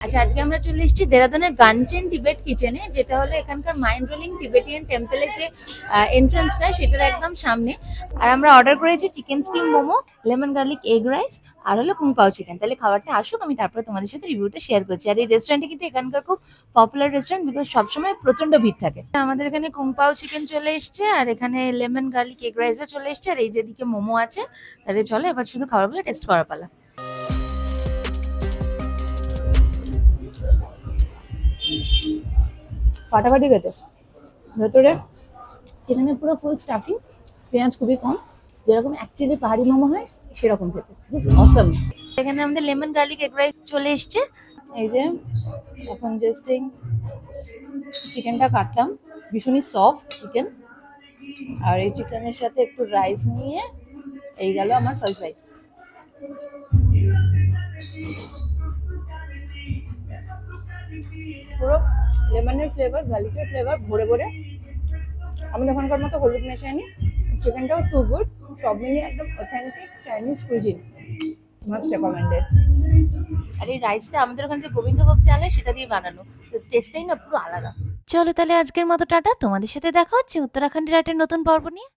আচ্ছা, আজকে আমরা চলে এসেছি দেরাদুনের গানচেন টিবেট কিচেনে, যেটা হলো এখানকার মাইন্ড রোলিং টিবেটিয়ান টেম্পলের যে এন্ট্রান্সটা সেটার একদম সামনে। আর আমরা অর্ডার করেছি chicken steam momo, lemon garlic egg rice আর হলো কুং পাও চিকেন। তাহলে খাবারটা আসুক, আমি তারপরে তোমাদের সাথে রিভিউটা শেয়ার করছি। আর এই রেস্টুরেন্টে কিন্তু এখানকার খুব পপুলার রেস্টুরেন্ট, বিকজ সবসময় প্রচন্ড ভিড় থাকে। আমাদের এখানে কুং পাও চিকেন চলে এসছে, আর এখানে লেমন গার্লিক এগ রাইসও চলে এসছে, আর এই যেদিকে মোমো আছে। তাহলে চলো এবার শুধু খাবারগুলো টেস্ট করা পালা। ফাটাফাটি খেতে, ভেতরে চিকেনের পুরো ফুল স্টাফিং, পেঁয়াজ খুবই কম, যেরকম অ্যাকচুয়ালি পাহাড়ি মোমো হয় সেরকম খেতে, অসম। এখানে আমাদের লেমন গার্লিক এগ রাইস চলে এসছে। এই যে এখন জাস্টিং চিকেনটা কাটলাম, ভীষণই সফট চিকেন, আর এই চিকেনের সাথে একটু রাইস নিয়ে এই গেল আমার ফার্স্ট বাইট। পুরো লেমনের ফ্লেভার, গার্লিকের ফ্লেভার ভরে ভরে। আমি এখনকার মতো হলুদ মেশাইনি, চিকেনটাও টু গুড, সব মিলিয়ে একদম authentic Chinese cuisine, must recommended. আর এই রাইসটা আমাদের ওখানে যে গোবিন্দভোগ চাল হয় সেটা দিয়ে বানানো, তো টেস্টটাই না পুরো আলাদা। চলো তাহলে আজকের মতো টাটা, তোমাদের সাথে দেখা হচ্ছে উত্তরাখণ্ডের একটা নতুন পর্ব নিয়ে।